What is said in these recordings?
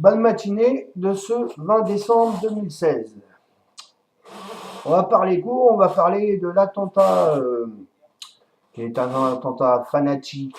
Bonne matinée de ce 20 décembre 2016. On va parler court, on va parler de l'attentat qui est un attentat fanatique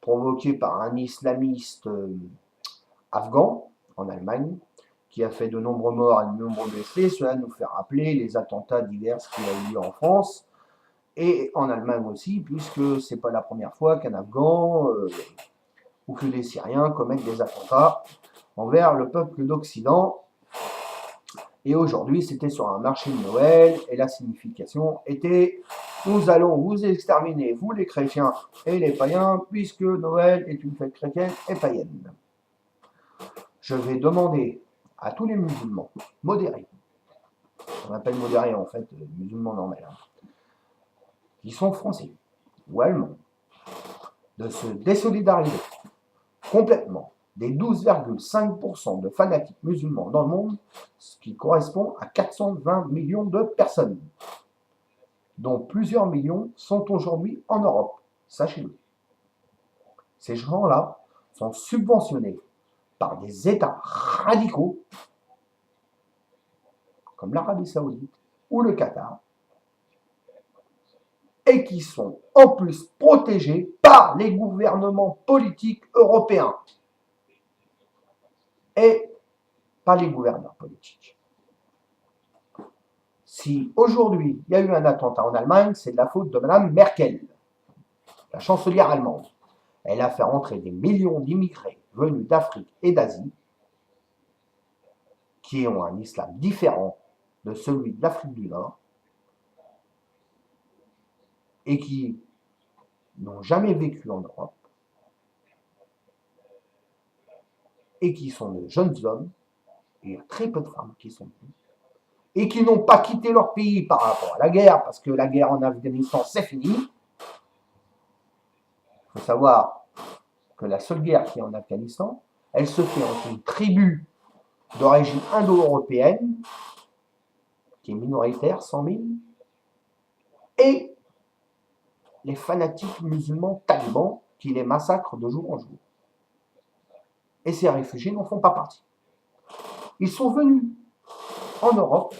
provoqué par un islamiste afghan en Allemagne qui a fait de nombreux morts et de nombreux blessés. Cela nous fait rappeler les attentats divers qu'il y a eu en France et en Allemagne aussi, puisque c'est pas la première fois qu'un Afghan ou que des Syriens commettent des attentats envers le peuple d'Occident. Et aujourd'hui, c'était sur un marché de Noël, et la signification était « Nous allons vous exterminer, vous les chrétiens et les païens, puisque Noël est une fête chrétienne et païenne. » Je vais demander à tous les musulmans modérés, on appelle modérés en fait musulmans normaux, qui sont français ou allemands, de se désolidariser complètement des 12,5% de fanatiques musulmans dans le monde, ce qui correspond à 420 millions de personnes, dont plusieurs millions sont aujourd'hui en Europe, sachez-le. Ces gens-là sont subventionnés par des États radicaux, comme l'Arabie Saoudite ou le Qatar, et qui sont en plus protégés par les gouvernements politiques européens et pas les gouverneurs politiques. Si aujourd'hui il y a eu un attentat en Allemagne, c'est de la faute de Mme Merkel, la chancelière allemande. Elle a fait rentrer des millions d'immigrés venus d'Afrique et d'Asie, qui ont un islam différent de celui de l'Afrique du Nord, et qui n'ont jamais vécu en Europe, et qui sont de jeunes hommes, et il y a très peu de femmes qui sont venus, et qui n'ont pas quitté leur pays par rapport à la guerre, parce que la guerre en Afghanistan, c'est fini. Il faut savoir que la seule guerre qui est en Afghanistan, elle se fait entre une tribu d'origine indo-européenne, qui est minoritaire, 100 000, et les fanatiques musulmans talibans qui les massacrent de jour en jour. Et ces réfugiés n'en font pas partie. Ils sont venus en Europe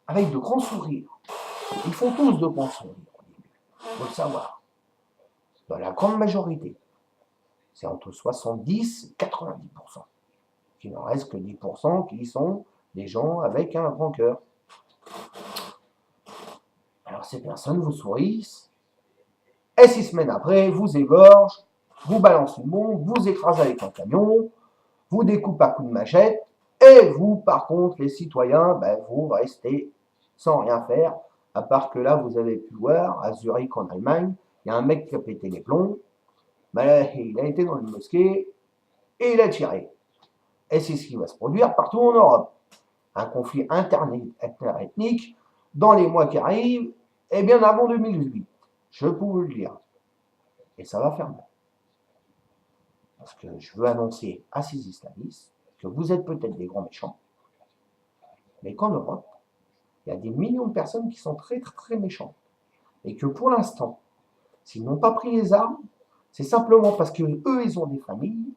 avec de grands sourires. Ils font tous de grands sourires au début, il faut le savoir. Dans la grande majorité, c'est entre 70 et 90%. Il n'en reste que 10% qui sont des gens avec un grand cœur. Alors ces personnes vous sourissent, et 6 semaines après, vous égorgent, vous balancent une bombe, vous écrasent avec un camion, vous découpent à coups de machette, et vous, par contre, les citoyens, vous restez sans rien faire, à part que là, vous avez pu voir, à Zurich en Allemagne, il y a un mec qui a pété les plombs, il a été dans une mosquée, et il a tiré. Et c'est ce qui va se produire partout en Europe. Un conflit interethnique dans les mois qui arrivent, et bien avant 2018. Je peux vous le dire. Et ça va faire mal. Parce que je veux annoncer à ces islamistes que vous êtes peut-être des grands méchants, mais qu'en Europe, il y a des millions de personnes qui sont très très très méchantes. Et que pour l'instant, s'ils n'ont pas pris les armes, c'est simplement parce qu'eux, ils ont des familles,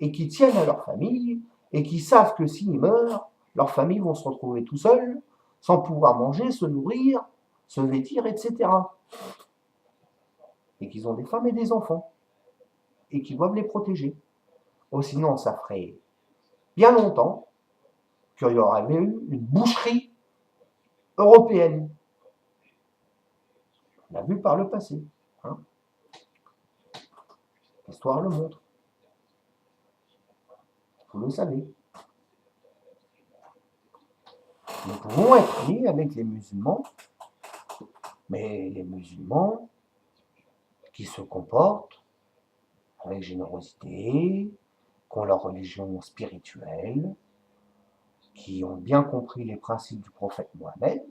et qui tiennent à leur famille, et qui savent que s'ils meurent, leurs familles vont se retrouver tout seuls, sans pouvoir manger, se nourrir, se vêtir, etc. Et qu'ils ont des femmes et des enfants, et qui doivent les protéger. Oh, sinon, ça ferait bien longtemps qu'il y aurait eu une boucherie européenne. On l'a vu par le passé. Hein. L'histoire le montre. Vous le savez. Nous pouvons être amis avec les musulmans, mais les musulmans qui se comportent avec générosité, qui ont leur religion spirituelle, qui ont bien compris les principes du prophète Mohammed,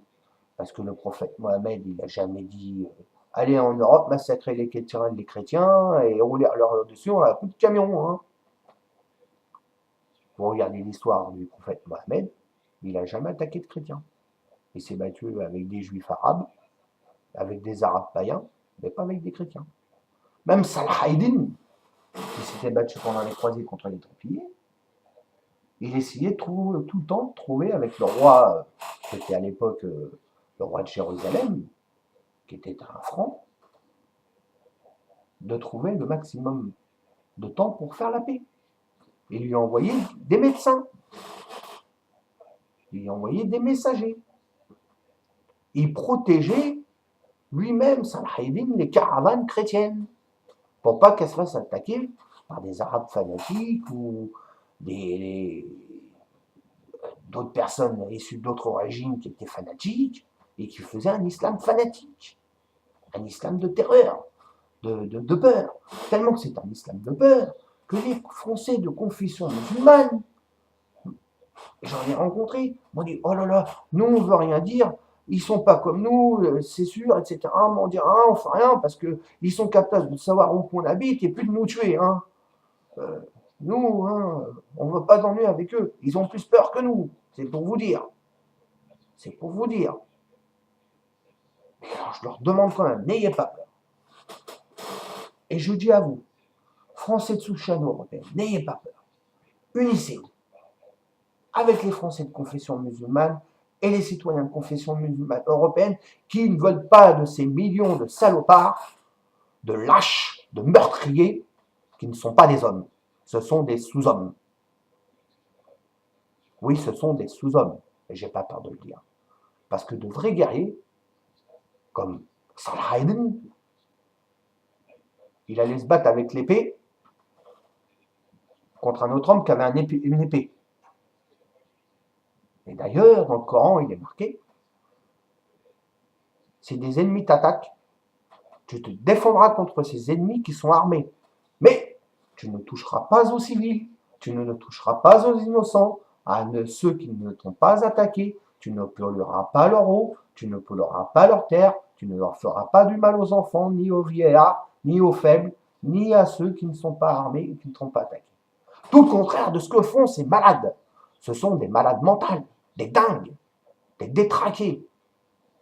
parce que le prophète Mohammed, il n'a jamais dit allez en Europe, massacrer les chrétiens et rouler leur dessus à coup de camion. Hein. Vous regardez l'histoire du prophète Mohammed, il n'a jamais attaqué de chrétiens. Il s'est battu avec des juifs arabes, avec des arabes païens, mais pas avec des chrétiens. Même Salah ad-Din, qui s'était battu pendant les croisés contre les Templiers. Il essayait tout le temps de trouver avec le roi, qui était à l'époque le roi de Jérusalem, qui était un franc, de trouver le maximum de temps pour faire la paix. Il lui envoyait des médecins, il lui envoyait des messagers. Il protégeait lui-même, Salah-Eddin, les caravanes chrétiennes, pour pas qu'elles se fassent attaquer par des Arabes fanatiques ou d'autres personnes issues d'autres régimes qui étaient fanatiques et qui faisaient un islam fanatique, un islam de terreur, de peur. Tellement que c'est un islam de peur que les Français de confession musulmane, j'en ai rencontré, m'ont dit oh là là, nous on veut rien dire, ils sont pas comme nous, c'est sûr, etc. Mais on dit on fait rien parce qu'ils sont capables de savoir où on habite et plus de nous tuer. Hein. Nous, on ne veut pas d'ennui avec eux. Ils ont plus peur que nous. C'est pour vous dire. C'est pour vous dire. Et alors je leur demande quand même, n'ayez pas peur. Et je dis à vous, Français de sous-chaîne européenne, n'ayez pas peur. Unissez-vous avec les Français de confession musulmane et les citoyens de confession musulmane européenne qui ne veulent pas de ces millions de salopards, de lâches, de meurtriers qui ne sont pas des hommes. Ce sont des sous-hommes. Oui, ce sont des sous-hommes. Et j'ai pas peur de le dire. Parce que de vrais guerriers, comme Salah-Eddin, il allait se battre avec l'épée contre un autre homme qui avait une épée. Et d'ailleurs, dans le Coran, il est marqué, si des ennemis t'attaquent, tu te défendras contre ces ennemis qui sont armés. Mais tu ne toucheras pas aux civils, tu ne toucheras pas aux innocents, à ceux qui ne t'ont pas attaqué, tu ne pollueras pas leur eau, tu ne pollueras pas leur terre, tu ne leur feras pas du mal aux enfants, ni aux vieillards, ni aux faibles, ni à ceux qui ne sont pas armés et qui ne t'ont pas attaqué. Tout le contraire de ce que font ces malades. Ce sont des malades mentales, des dingues, des détraqués.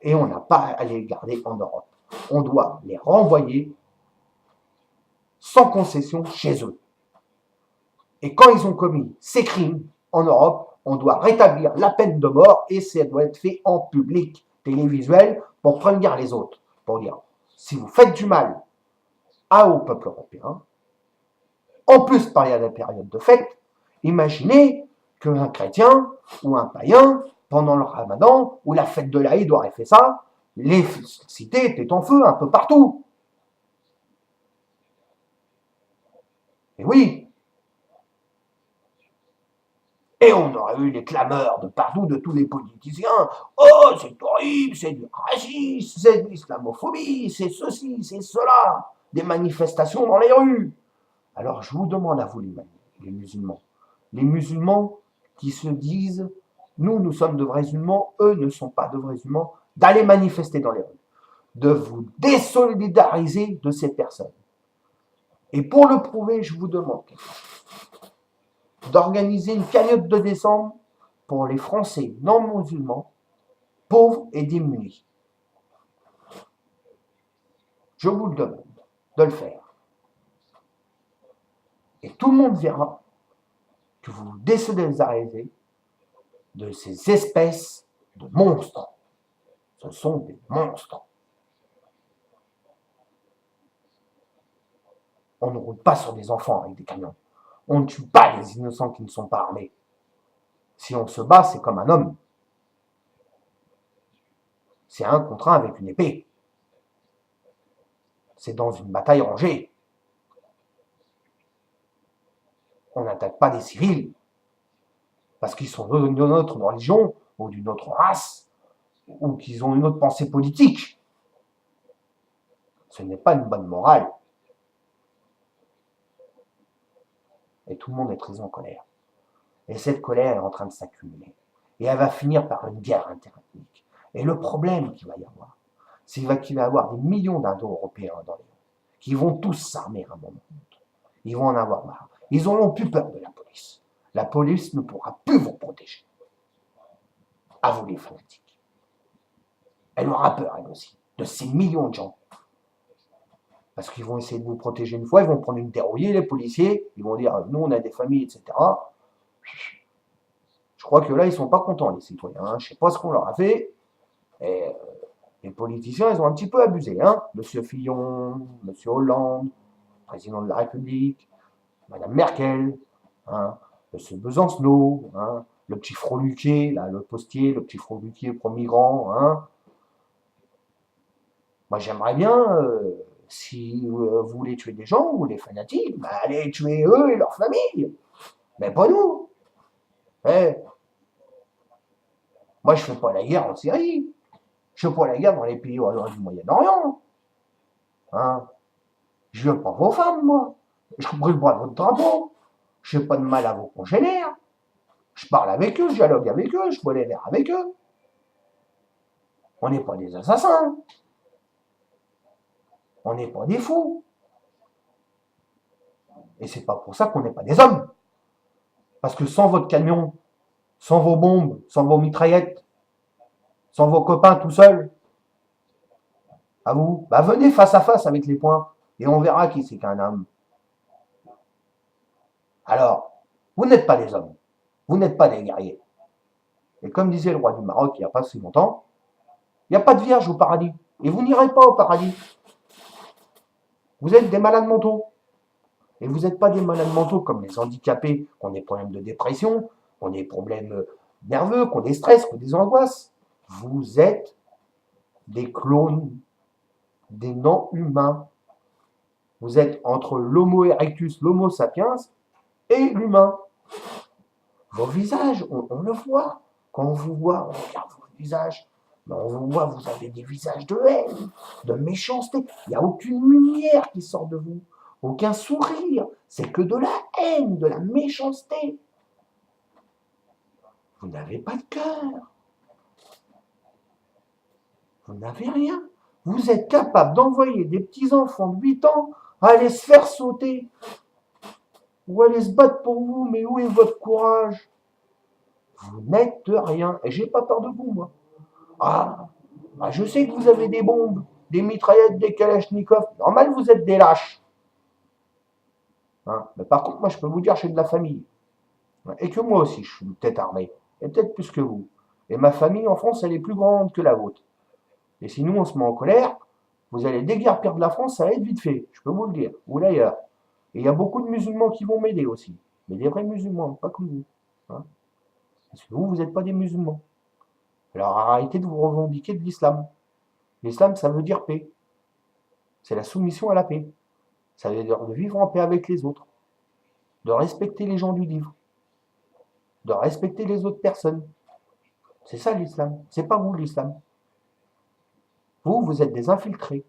Et on n'a pas à les garder en Europe. On doit les renvoyer sans concession chez eux. Et quand ils ont commis ces crimes en Europe, on doit rétablir la peine de mort et ça doit être fait en public, télévisuel, pour prévenir les autres. Pour dire, si vous faites du mal au peuple européen, en plus par la période de fête, imaginez qu'un chrétien ou un païen, pendant le ramadan ou la fête de l'Aïd aurait fait ça, les cités étaient en feu un peu partout. Et oui. Et on aurait eu les clameurs de partout, de tous les politiciens. Oh, c'est horrible, c'est du racisme, c'est de l'islamophobie, c'est ceci, c'est cela. Des manifestations dans les rues. Alors je vous demande à vous, les musulmans. Les musulmans qui se disent, nous sommes de vrais musulmans, eux ne sont pas de vrais musulmans, d'aller manifester dans les rues. De vous désolidariser de ces personnes. Et pour le prouver, je vous demande d'organiser une cagnotte de décembre pour les Français non musulmans, pauvres et démunis. Je vous le demande de le faire. Et tout le monde verra que vous vous désolidarisez de ces espèces de monstres. Ce sont des monstres. On ne roule pas sur des enfants avec des canons. On ne tue pas des innocents qui ne sont pas armés. Si on se bat, c'est comme un homme. C'est un contre un avec une épée. C'est dans une bataille rangée. On n'attaque pas des civils parce qu'ils sont d'une autre religion ou d'une autre race ou qu'ils ont une autre pensée politique. Ce n'est pas une bonne morale. Et tout le monde est très en colère. Et cette colère est en train de s'accumuler. Et elle va finir par une guerre interethnique. Et le problème qu'il va y avoir, c'est qu'il va y avoir des millions d'Indo-Européens dans les rues, qui vont tous s'armer à un moment ou l'autre. Ils vont en avoir marre. Ils n'auront plus peur de la police. La police ne pourra plus vous protéger. À vous les fanatiques. Elle aura peur, elle aussi, de ces millions de gens. Parce qu'ils vont essayer de vous protéger une fois, ils vont prendre une dérouillée, les policiers, ils vont dire, nous on a des familles, etc. Je crois que là, ils sont pas contents, les citoyens. Hein. Je sais pas ce qu'on leur a fait. Et les politiciens, ils ont un petit peu abusé. Hein. Monsieur Fillon, Monsieur Hollande, président de la République, Madame Merkel, hein, Monsieur Besancenot, hein, le petit Froluquier, là, le postier, le petit Froluquier pro-migrant. Hein. Moi, j'aimerais bien, si vous voulez tuer des gens ou des fanatiques, bah, allez tuer eux et leurs familles. Mais pas nous. Eh, moi, je fais pas la guerre en Syrie. Je fais pas la guerre dans les pays du Moyen-Orient. Hein. Je veux pas vos femmes, moi. Je brûle pas votre drapeau. Je fais pas de mal à vos congénères. Je parle avec eux, je dialogue avec eux, je bois les verres avec eux. On n'est pas des assassins. On n'est pas des fous. Et c'est pas pour ça qu'on n'est pas des hommes. Parce que sans votre camion, sans vos bombes, sans vos mitraillettes, sans vos copains tout seuls, à vous, bah venez face à face avec les poings et on verra qui c'est qu'un homme. Alors, vous n'êtes pas des hommes, vous n'êtes pas des guerriers. Et comme disait le roi du Maroc il n'y a pas si longtemps, il n'y a pas de vierge au paradis. Et vous n'irez pas au paradis. Vous êtes des malades mentaux. Et vous n'êtes pas des malades mentaux comme les handicapés qui ont des problèmes de dépression, qui ont des problèmes nerveux, qui ont des stress, qui ont des angoisses. Vous êtes des clones, des non-humains. Vous êtes entre l'homo erectus, l'homo sapiens et l'humain. Vos visages, on le voit. Quand on vous voit, on regarde vos visages. Mais on vous voit, vous avez des visages de haine, de méchanceté. Il n'y a aucune lumière qui sort de vous. Aucun sourire. C'est que de la haine, de la méchanceté. Vous n'avez pas de cœur. Vous n'avez rien. Vous êtes capable d'envoyer des petits enfants de 8 ans à aller se faire sauter ou aller se battre pour vous. Mais où est votre courage? Vous n'êtes rien. Et j'ai pas peur de vous, moi. Ah, je sais que vous avez des bombes, des mitraillettes, des kalachnikovs. Normal, vous êtes des lâches. Hein, mais par contre, moi, je peux vous dire, j'ai de la famille. Et que moi aussi, je suis peut-être armé. Et peut-être plus que vous. Et ma famille en France, elle est plus grande que la vôtre. Et si nous, on se met en colère, vous allez déguerpir de la France, ça va être vite fait. Je peux vous le dire. Ou d'ailleurs. Et il y a beaucoup de musulmans qui vont m'aider aussi. Mais des vrais musulmans, pas comme vous. Hein. Parce que vous, vous n'êtes pas des musulmans. Alors arrêtez de vous revendiquer de l'islam. L'islam, ça veut dire paix. C'est la soumission à la paix. Ça veut dire de vivre en paix avec les autres. De respecter les gens du livre. De respecter les autres personnes. C'est ça l'islam. C'est pas vous l'islam. Vous, vous êtes des infiltrés.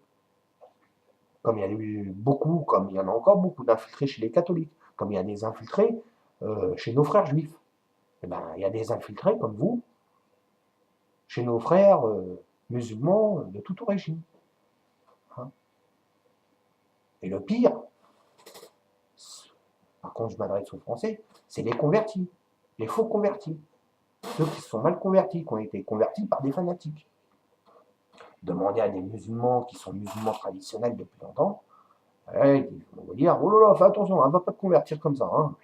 Comme il y a eu beaucoup, comme il y en a encore beaucoup d'infiltrés chez les catholiques. Comme il y a des infiltrés chez nos frères juifs. Eh ben, il y a des infiltrés comme vous chez nos frères musulmans de toute origine. Hein. Et le pire, par contre je m'adresse aux Français, c'est les convertis, les faux convertis, ceux qui se sont mal convertis, qui ont été convertis par des fanatiques. Demandez à des musulmans qui sont musulmans traditionnels depuis longtemps, ils vont vous dire, oh là là, fais attention, ne va pas te convertir comme ça. Hein.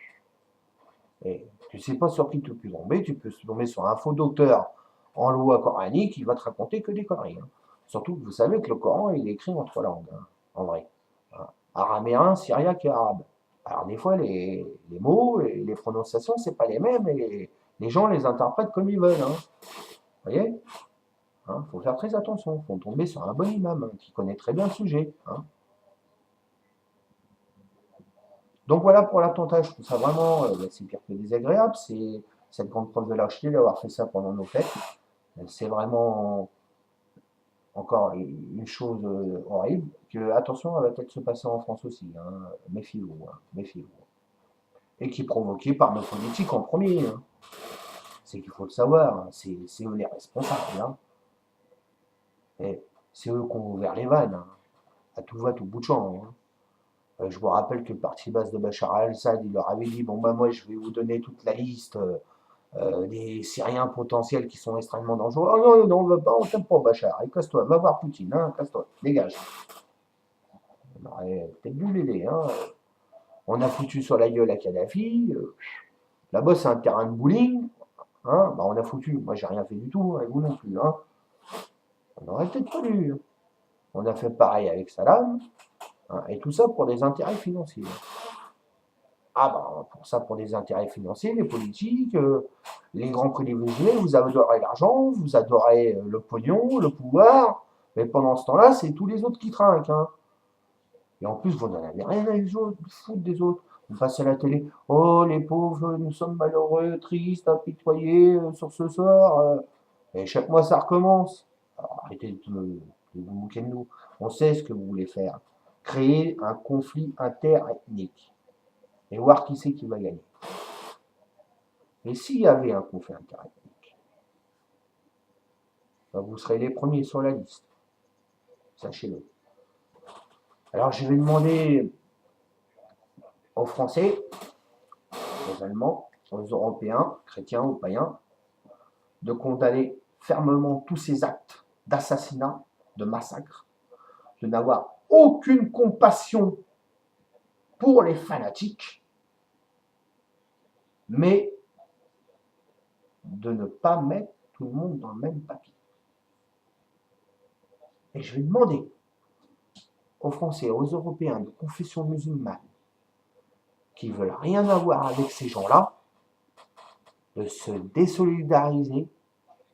Et tu ne sais pas sur qui tu peux tomber, tu peux tomber sur un faux docteur en loi coranique, il va te raconter que des conneries. Hein. Surtout que vous savez que le Coran, il est écrit en 3 langues, hein, en vrai. Hein. Araméen, syriaque et arabe. Alors des fois, les mots et les prononciations, c'est pas les mêmes, et les gens les interprètent comme ils veulent. Hein. Vous voyez? Faut faire très attention, faut tomber sur un bon imam hein, qui connaît très bien le sujet. Hein. Donc voilà pour l'attentat, je trouve ça vraiment, c'est pire que désagréable, c'est cette grande preuve de lâcheté d'avoir fait ça pendant nos fêtes. C'est vraiment encore une chose horrible, que attention, elle va peut-être se passer en France aussi, hein. Méfiez-vous, hein, méfiez-vous. Et qui est provoquée par nos politiques en premier. Hein. C'est qu'il faut le savoir, hein. C'est eux les responsables. Hein. Et c'est eux qui ont ouvert les vannes, hein. À tout va, tout bout de champ. Hein. Je vous rappelle que le parti basse de Bachar al-Assad, il leur avait dit, bon ben moi je vais vous donner toute la liste des Syriens potentiels qui sont extrêmement dangereux. Oh non, on ne veut pas, on t'aime pas Bachar, et casse-toi, va voir Poutine, hein, casse-toi, dégage. On aurait peut-être dû l'aider. Hein. On a foutu sur la gueule à Kadhafi. Là-bas, c'est un terrain de bowling. Hein. Bah, on a foutu. Moi, j'ai rien fait du tout, hein, et vous non plus. Hein. On aurait peut-être pas dû. On a fait pareil avec Saddam. Hein, et tout ça pour des intérêts financiers. Ah bah, pour ça, pour des intérêts financiers, les politiques, les grands privilégiés, vous adorez l'argent, vous adorez le pognon, le pouvoir, mais pendant ce temps-là, c'est tous les autres qui trinquent. Hein. Et en plus, vous n'en avez rien à foutre des autres. Vous passez à la télé, oh les pauvres, nous sommes malheureux, tristes, impitoyés sur ce sort. Et chaque mois, ça recommence. Alors, arrêtez de vous moquer de nous. On sait ce que vous voulez faire. Créer un conflit interethnique et voir qui c'est qui va gagner. Et s'il y avait un conflit interethnique, ben vous serez les premiers sur la liste. Sachez-le. Alors je vais demander aux Français, aux Allemands, aux Européens, chrétiens ou païens, de condamner fermement tous ces actes d'assassinat, de massacre, de n'avoir aucune compassion pour les fanatiques, mais de ne pas mettre tout le monde dans le même papier. Et je vais demander aux Français, aux Européens de confession musulmane qui veulent rien avoir avec ces gens-là, de se désolidariser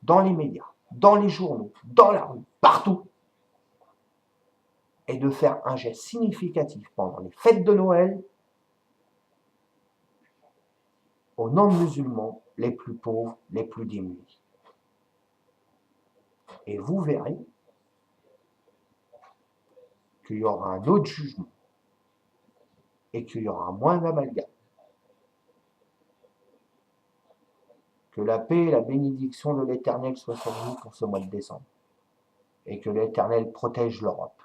dans les médias, dans les journaux, dans la rue, partout, et de faire un geste significatif pendant les fêtes de Noël aux non-musulmans les plus pauvres, les plus démunis. Et vous verrez qu'il y aura un autre jugement et qu'il y aura moins d'amalgame. Que la paix et la bénédiction de l'Éternel soient sur vous pour ce mois de décembre et que l'Éternel protège l'Europe.